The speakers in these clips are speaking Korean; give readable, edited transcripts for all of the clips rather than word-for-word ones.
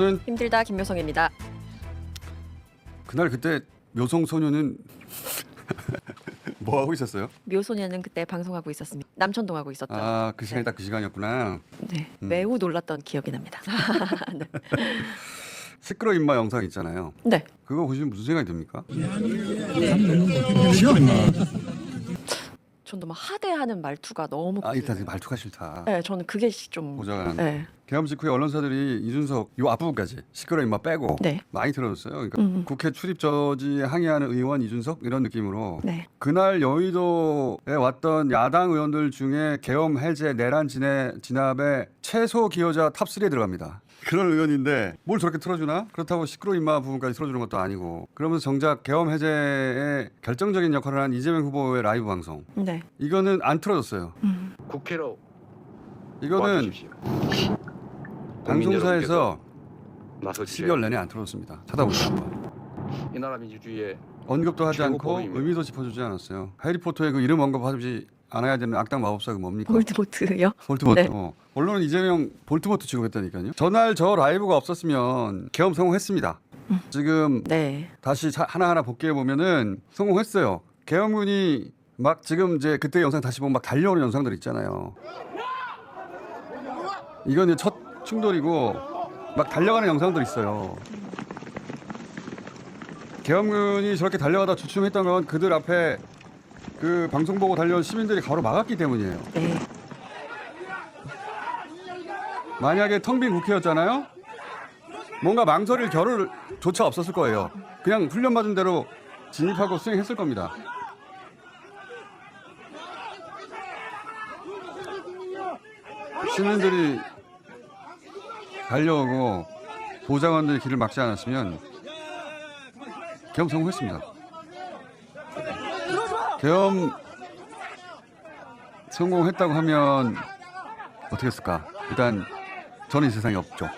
힘들다 김묘성입니다. 그날 그때 묘성 소녀는 뭐 하고 있었어요? 묘소녀는 그때 방송하고 있었습니다. 남천동 하고 있었죠. 아, 그 시간이 네. 딱 그 시간이었구나. 네, 매우 놀랐던 기억이 납니다. 네. 시끄러 임마 영상 있잖아요. 네. 그거 보시면 무슨 생각이 듭니까? 전도 막 하대하는 말투가 너무. 아, 일단 말투가 싫다. 네, 저는 그게 좀. 보좌관. 네. 계엄 직후에 언론사들이 이준석 요 앞부분까지 시끄러 임마 빼고 네. 많이 들어줬어요. 그러니까 국회 출입 저지에 항의하는 의원 이준석 이런 느낌으로 네. 그날 여의도에 왔던 야당 의원들 중에 계엄 해제 내란 진압에 최소 기여자 탑3에 들어갑니다. 그런 의원인데 뭘 저렇게 틀어주나? 그렇다고 시끄러 임마 부분까지 틀어주는 것도 아니고 그러면서 정작 계엄 해제에 결정적인 역할을 한 이재명 후보의 라이브 방송 네. 이거는 안 틀어졌어요. 국회로 이거는 와주십시오. 방송사에서 나서주세요. 12월 내내 안 틀어졌습니다. 찾아보세요 한번. 이 나라 민주주의의 언급도 하지 최고 않고 법입니다. 의미도 짚어주지 않았어요. 해리포터의 그 이름 언급하지 않아야 되는 악당 마법사가 뭡니까? 볼트모트요? 볼트모트. 네. 언론은 이재명 볼트모트 취급했다니까요. 전날 저 라이브가 없었으면 계엄 성공했습니다. 지금 네. 다시 하나하나 복귀해 보면은 성공했어요. 계엄군이 막 지금 이제 그때 영상 다시 보면 막 달려오는 영상들 있잖아요. 이건 이제 첫 충돌이고 막 달려가는 영상들 있어요. 계엄군이 저렇게 달려가다 주춤했던 건 그들 앞에 그 방송 보고 달려온 시민들이 가로 막았기 때문이에요. 네. 만약에 텅 빈 국회였잖아요. 뭔가 망설일 겨를조차 없었을 거예요. 그냥 훈련 받은 대로 진입하고 수행했을 겁니다. 시민들이 달려오고 보좌관들이 길을 막지 않았으면 계엄 성공했습니다. 계엄 성공했다고 하면 어떻게 했을까? 일단 저는 이 세상에 없죠.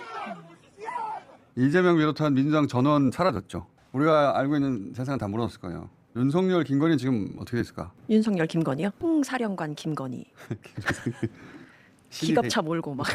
이재명 비롯한 민주당 전원 사라졌죠. 우리가 알고 있는 세상은 다 무너졌을 거예요. 윤석열, 김건희 지금 어떻게 됐을까? 윤석열, 김건희요? 홍사령관 김건희. 기갑차 몰고 막.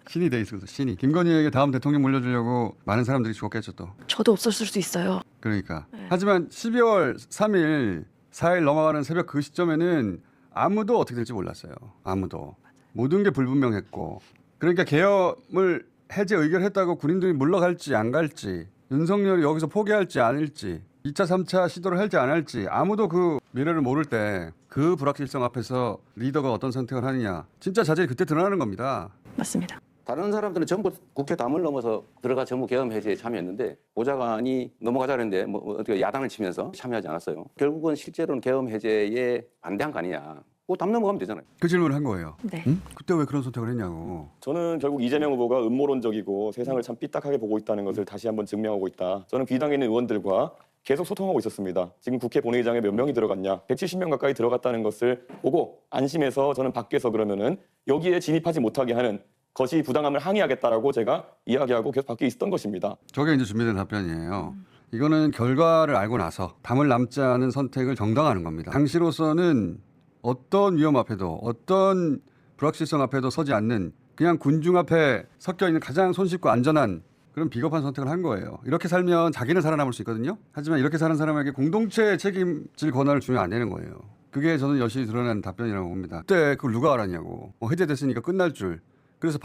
신이 돼 있어서 신이. 김건희에게 다음 대통령 물려주려고 많은 사람들이 죽었겠죠 또. 저도 없었을 수 있어요. 그러니까. 네. 하지만 12월 3일, 4일 넘어가는 새벽 그 시점에는 아무도 어떻게 될지 몰랐어요. 아무도. 모든 게 불분명했고. 그러니까 계엄을 해제 의결했다고 군인들이 물러갈지 안 갈지, 윤석열이 여기서 포기할지 아닐지, 2차, 3차 시도를 할지 안 할지 아무도 그 미래를 모를 때 그 불확실성 앞에서 리더가 어떤 선택을 하느냐. 진짜 자질이 그때 드러나는 겁니다. 맞습니다. 다른 사람들은 전부 국회 담을 넘어서 들어가 전부 계엄 해제에 참여했는데 보좌관이 넘어가자는데 뭐 어떻게 야단을 치면서 참여하지 않았어요. 결국은 실제로는 계엄 해제에 반대한 거 아니냐. 뭐 담 넘어가면 되잖아요. 그 질문을 한 거예요. 네. 응? 그때 왜 그런 선택을 했냐고. 저는 결국 이재명 후보가 음모론적이고 세상을 참 삐딱하게 보고 있다는 것을 다시 한번 증명하고 있다. 저는 비당에 있는 의원들과 계속 소통하고 있었습니다. 지금 국회 본회의장에 몇 명이 들어갔냐? 170명 가까이 들어갔다는 것을 보고 안심해서 저는 밖에서 그러면은 여기에 진입하지 못하게 하는 것이 부당함을 항의하겠다라고 제가 이야기하고 계속 밖에 있었던 것입니다. 저게 이제 준비된 답변이에요. 이거는 결과를 알고 나서 담을 남지 않은 선택을 정당화하는 겁니다. 당시로서는 어떤 위험 앞에도 어떤 불확실성 앞에도 서지 않는 그냥 군중 앞에 섞여 있는 가장 손쉽고 안전한 그런 비겁한 선택을 한 거예요. 이렇게 살면 자기는 살아남을 수 있거든요. 하지만 이렇게 사는 사람에게 공동체에 책임질 권한을 주면 안 되는 거예요. 그게 저는 여실히 드러난 답변이라고 봅니다. 그때 그걸 누가 알았냐고. 해제됐으니까 끝날 줄. 그래서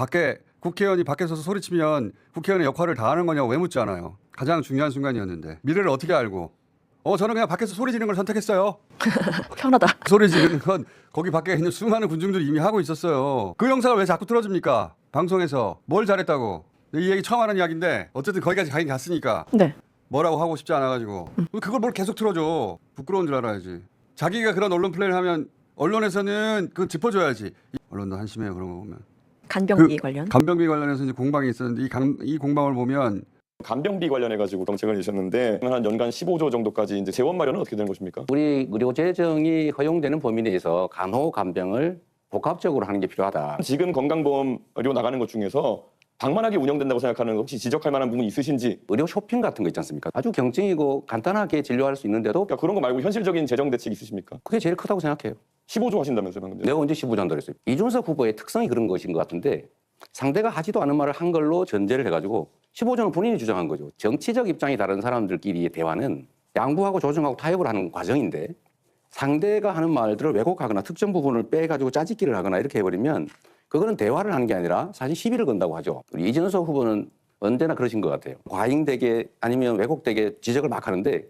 국회의원이 밖에 서서 소리치면 국회의원의 역할을 다하는 거냐고 왜 묻지 않아요. 가장 중요한 순간이었는데. 미래를 어떻게 알고. 저는 그냥 밖에서 소리 지르는 걸 선택했어요. 편하다. 소리 지르는 건 거기 밖에 있는 수많은 군중들이 이미 하고 있었어요. 그 영상을 왜 자꾸 틀어줍니까? 방송에서. 뭘 잘했다고. 이 얘기 처음 하는 이야기인데 어쨌든 거기까지 가긴 갔으니까 네. 뭐라고 하고 싶지 않아가지고 그걸 뭘 계속 틀어줘. 부끄러운 줄 알아야지. 자기가 그런 언론 플레이를 하면 언론에서는 그거 짚어줘야지. 언론도 한심해요. 그런 거 보면. 간병비 관련. 간병비 관련해서 이제 공방이 있었는데 이 공방을 보면 간병비 관련해가지고 정책을 내셨는데 한 연간 15조 정도까지 이제 재원 마련은 어떻게 되는 것입니까? 우리 의료 재정이 허용되는 범위 내에서 간호 간병을 복합적으로 하는 게 필요하다. 지금 건강보험료 나가는 것 중에서 방만하게 운영된다고 생각하는 혹시 지적할 만한 부분이 있으신지? 의료 쇼핑 같은 거 있지 않습니까? 아주 경증이고 간단하게 진료할 수 있는데도 그러니까 그런 거 말고 현실적인 재정 대책 있으십니까? 그게 제일 크다고 생각해요. 15조 하신다면서요 방금 전에. 내가 언제 15조 한다 그랬어요? 이준석 후보의 특성이 그런 것인 것 같은데 상대가 하지도 않은 말을 한 걸로 전제를 해가지고 15조는 본인이 주장한 거죠. 정치적 입장이 다른 사람들끼리의 대화는 양보하고 조정하고 타협을 하는 과정인데 상대가 하는 말들을 왜곡하거나 특정 부분을 빼가지고 짜집기를 하거나 이렇게 해버리면 그거는 대화를 하는 게 아니라 사실 시비를 건다고 하죠. 우리 이준석 후보는 언제나 그러신 것 같아요. 과잉되게 아니면 왜곡되게 지적을 막 하는데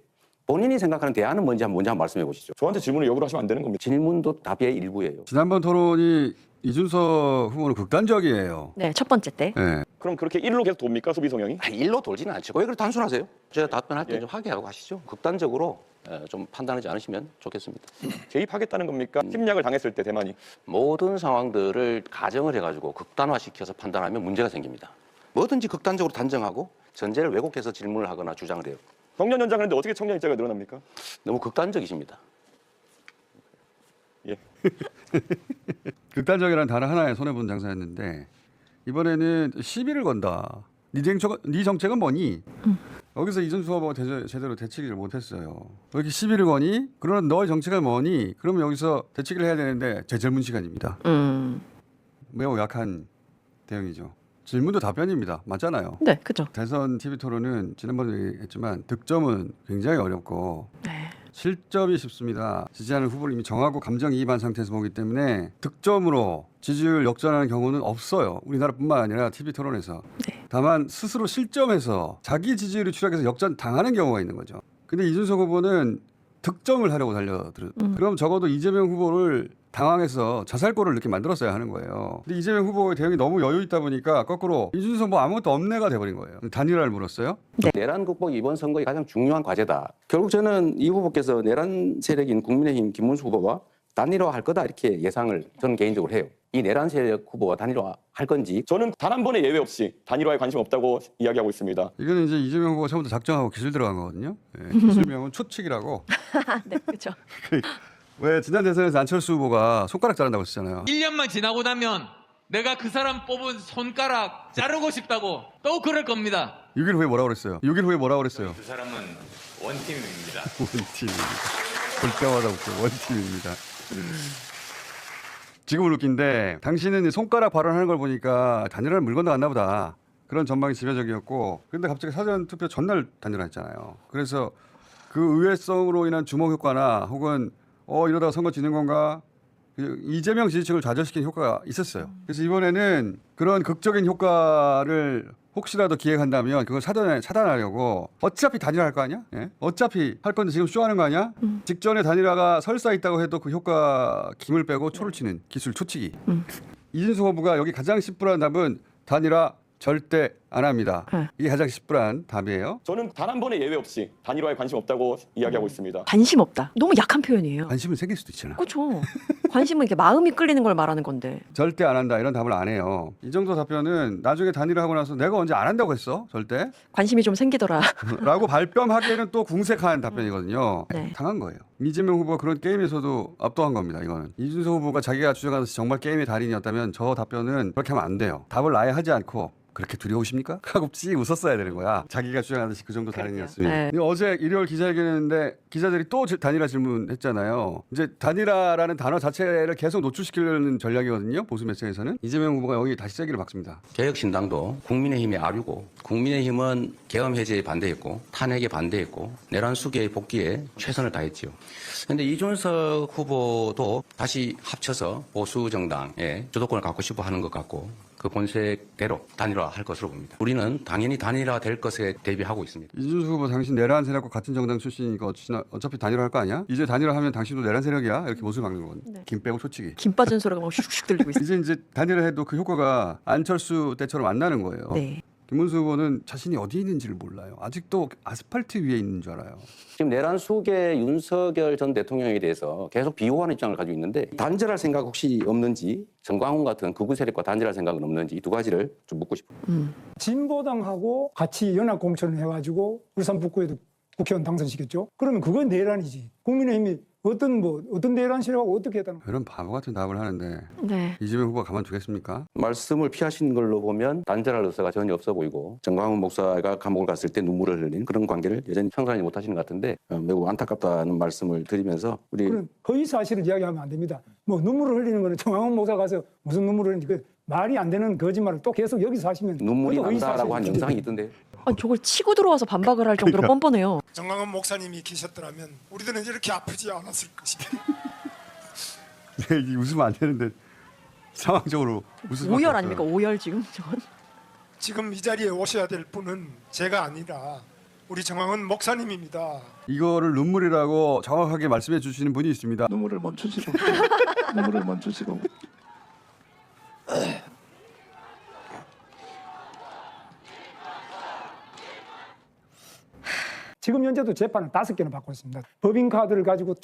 본인이 생각하는 대안은 뭔지 먼저 한번 말씀해 보시죠. 저한테 질문을 역으로 하시면 안 되는 겁니다. 질문도 답의 일부예요. 지난번 토론이 이준석 후보는 극단적이에요. 네, 첫 번째 때. 네. 그럼 그렇게 일로 계속 돕니까 소비 성향이? 일로 돌지는 않죠. 왜 그렇게 단순하세요? 제가 답변할 때 예. 좀 하게 하고 가시죠. 극단적으로 좀 판단하지 않으시면 좋겠습니다. 개입하겠다는 겁니까? 침략을 당했을 때 대만이. 모든 상황들을 가정을 해가지고 극단화시켜서 판단하면 문제가 생깁니다. 뭐든지 극단적으로 단정하고 전제를 왜곡해서 질문을 하거나 주장을 해요. 청년 연장을 했는데 어떻게 청년 입자가 늘어납니까? 너무 극단적이십니다. 예. 극단적이라는 단어 하나에 손해본 장사였는데 이번에는 시비를 건다. 네 정책은 뭐니? 여기서 이준석 후보가 제대로 대치기를 못했어요. 왜 이렇게 시비를 거니? 그러면 너의 정책은 뭐니? 그러면 여기서 대치기를 해야 되는데 재질문 시간입니다. 매우 약한 대응이죠. 질문도 답변입니다. 맞잖아요. 네, 그죠. 대선 TV 토론은 지난번에 얘기했지만 득점은 굉장히 어렵고 네. 실점이 쉽습니다. 지지하는 후보를 이미 정하고 감정이입한 상태에서 보기 때문에 득점으로 지지율 역전하는 경우는 없어요. 우리나라뿐만 아니라 TV 토론에서. 네. 다만 스스로 실점해서 자기 지지율이 추락해서 역전 당하는 경우가 있는 거죠. 근데 이준석 후보는 득점을 하려고 달려들어. 그럼 적어도 이재명 후보를 당황해서 자살골을 이렇게 만들었어야 하는 거예요. 근데 이재명 후보의 대응이 너무 여유 있다 보니까 거꾸로 이준석 뭐 아무것도 없네가 돼버린 거예요. 단일화를 물었어요. 내란 극복이 이번 선거의 가장 중요한 과제다. 결국 저는 이 후보께서 내란 세력인 국민의힘 김문수 후보와 단일화할 거다 이렇게 예상을 저는 개인적으로 해요. 이 내란 세력 후보와 단일화할 건지 저는 단 한 번의 예외 없이 단일화에 관심 없다고 이야기하고 있습니다. 이거는 이제 이재명 후보가 처음부터 작정하고 기술 들어간 거거든요. 네, 기술명은 초칙이라고. 네, 그죠. 왜 지난 대선에서 안철수 후보가 손가락 자른다고 했잖아요. 1년만 지나고 나면 내가 그 사람 뽑은 손가락 자르고 싶다고 또 그럴 겁니다. 6일 후에 뭐라고 그랬어요? 6일 후에 뭐라고 그랬어요? 두 사람은 원팀입니다. 원팀입니다. 볼 때마다 웃겨. 원팀입니다. 지금은 웃긴데 당신은 손가락 발언하는 걸 보니까 단일화를 물 건너갔나 보다. 그런 전망이 지배적이었고 그런데 갑자기 사전투표 전날 단일화했잖아요. 그래서 그 의외성으로 인한 주목 효과나 혹은 이러다가 선거 지는 건가 이재명 지지층을 좌절시킨 효과가 있었어요. 그래서 이번에는 그런 극적인 효과를 혹시라도 기획한다면 그걸 차단하려고 어차피 단일화할 거 아니야? 예? 어차피 할 건데 지금 쇼하는 거 아니야? 직전에 단일화가 설사 있다고 해도 그 효과 김을 빼고 초를 치는 기술 초치기. 이준석 후보가 여기 가장 씨뿔한 답은 단일화 절대 안 합니다. 이게 가장 씨뿔한 답이에요. 저는 단 한 번의 예외 없이 단일화에 관심 없다고 이야기하고 있습니다. 관심 없다. 너무 약한 표현이에요. 관심은 생길 수도 있잖아. 그렇죠. 관심은 이렇게 마음이 끌리는 걸 말하는 건데. 절대 안 한다 이런 답을 안 해요. 이 정도 답변은 나중에 단일화하고 나서 내가 언제 안 한다고 했어? 절대? 관심이 좀 생기더라. 라고 발뺌하기에는 또 궁색한 답변이거든요. 네. 당한 거예요. 이재명 후보가 그런 게임에서도 압도한 겁니다. 이거는. 이준석 후보가 자기가 주장하듯이 정말 게임의 달인이었다면 저 답변은 그렇게 하면 안 돼요. 답을 아예 하지 않고 그렇게 두려우십니까? 하고 씩 웃었어야 되는 거야. 자기가 주장하듯이 그 정도 달인이었으면. 네. 근데 어제 일요일 기자회견했는데 기자들이 또 단일화 질문했잖아요. 이제 단일화라는 단어 자체를 계속 노출시키려는 전략이거든요. 보수 매체에서는. 이재명 후보가 여기 다시 세기를 박습니다. 개혁신당도 국민의힘의 아류고 국민의힘은 계엄 해제에 반대했고 탄핵에 반대했고 내란 수계의 복귀에 최선을 다했지요. 그런데 이준석 후보도 다시 합쳐서 보수 정당의 주도권을 갖고 싶어 하는 것 같고 그 본색대로 단일화할 것으로 봅니다. 우리는 당연히 단일화될 것에 대비하고 있습니다. 이준석 후보 당신 내란 세력과 같은 정당 출신이니까 어차피 단일화할 거 아니야? 이제 단일화하면 당신도 내란 세력이야? 이렇게 모습을 막는 거거든요. 네. 김 빼고 초치기. 김 빠진 소리가 막 슉슉 들리고 있어요. 이제 단일화해도 그 효과가 안철수 때처럼 안 나는 거예요. 네. 김문수 후보는 자신이 어디 있는지를 몰라요. 아직도 아스팔트 위에 있는 줄 알아요. 지금 내란 수계 윤석열 전 대통령에 대해서 계속 비호하는 입장을 가지고 있는데 단절할 생각 혹시 없는지 정광훈 같은 극우 세력과 단절할 생각은 없는지 이 두 가지를 좀 묻고 싶어요. 진보당하고 같이 연합 공천을 해가지고 울산 북구에도 국회의원 당선시켰죠. 그러면 그건 내란이지. 국민의힘이 어떤 내란 세력하고 어떻게 했다는 거예요. 이런 바보 같은 답을 하는데 네. 이재명 후보가 가만두겠습니까? 말씀을 피하신 걸로 보면 단절할 의사가 전혀 없어 보이고 정광훈 목사가 감옥을 갔을 때 눈물을 흘린 그런 관계를 여전히 청산하지 못하시는 것 같은데 매우 안타깝다는 말씀을 드리면서 우리 그런 거의 사실을 이야기하면 안 됩니다. 뭐 눈물을 흘리는 거는 정황훈 목사 가서 무슨 눈물을 흘리는지 말이 안 되는 거짓말을 또 계속 여기서 하시면 눈물이 그것도 난다라고 한 의사실 영상이 있던데. 아니, 저걸 치고 들어와서 반박을 할 정도로 뻔뻔해요. 정강원 목사님이 계셨더라면 우리들은 이렇게 아프지 않았을 것이다. 네, 이게 웃으면 안 되는데 상황적으로 웃을 수밖에 오열 없어요. 아닙니까? 오열 지금 저건. 지금 이 자리에 오셔야 될 분은 제가 아니라 우리 정강원 목사님입니다. 이거를 눈물이라고 정확하게 말씀해 주시는 분이 있습니다. 눈물을 멈추시고 눈물을 멈추시고 지금 현재도 재판을 5개나 받고 있습니다. 법인카드를 가지고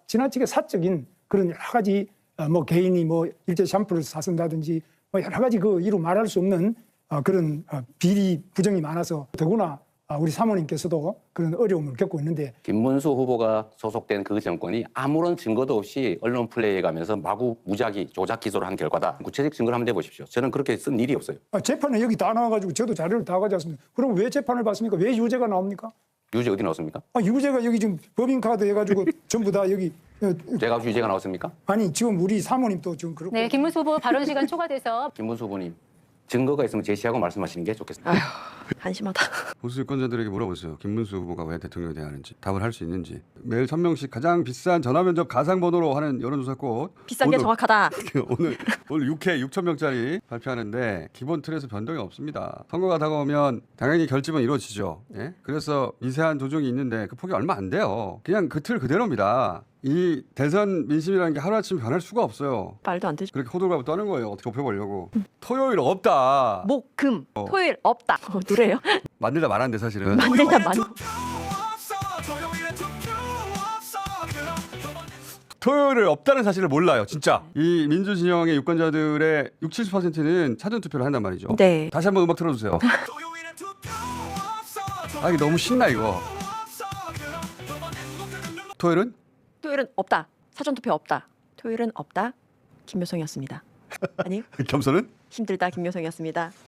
지나치게 사적인 그런 여러 가지 뭐 개인이 뭐 일제 샴푸를 사쓴다든지 뭐 여러 가지 그 이루 말할 수 없는 그런 비리 부정이 많아서 더구나 우리 사모님께서도 그런 어려움을 겪고 있는데 김문수 후보가 소속된 그 정권이 아무런 증거도 없이 언론 플레이해가면서 마구 무작위 조작 기소를 한 결과다. 구체적 증거를 한번 내보십시오. 저는 그렇게 쓴 일이 없어요. 재판에 여기 다 나와가지고 저도 자료를 다 가져왔습니다. 그럼 왜 재판을 받습니까? 왜 유죄가 나옵니까? 유죄 어디 나왔습니까? 유죄가 여기 지금 법인카드 해가지고 전부 다 여기 제가 유죄가 나왔습니까? 아니 지금 우리 사모님도 지금 그렇고 네, 김문수 후보 발언 시간 초과돼서 김문수 후보님 증거가 있으면 제시하고 말씀하시는 게 좋겠습니다. 아휴, 한심하다. 보수 유권자들에게 물어보세요. 김문수 후보가 왜 대통령이 돼야 하는지 답을 할 수 있는지. 매일 1000명씩 가장 비싼 전화면접 가상번호로 하는 여론조사 꽃. 비싼 게 오늘- 정확하다. 오늘 6회 6,000명짜리 발표하는데 기본 틀에서 변동이 없습니다. 선거가 다가오면 당연히 결집은 이루어지죠. 예? 그래서 미세한 조정이 있는데 그 폭이 얼마 안 돼요. 그냥 그 틀 그대로입니다. 이 대선 민심이라는 게 하루아침에 변할 수가 없어요. 말도 안 되죠. 그렇게 호들갑을 떠는 거예요. 어떻게 좁혀보려고. 토요일 없다. 목, 금, 토요일 없다. 노래요? 만들다 말았는데 사실은. 만들다 만. 토요일을 없다는 사실을 몰라요. 진짜. 이 민주진영의 유권자들의 60, 70%는 사전투표를 한단 말이죠. 네. 다시 한번 음악 틀어주세요. 아 이게 너무 신나 이거. 토요일은? 토요일은 없다. 사전투표 없다. 토요일은 없다. 김효성이었습니다. 아니, 겸손은? 힘들다. 김효성이었습니다.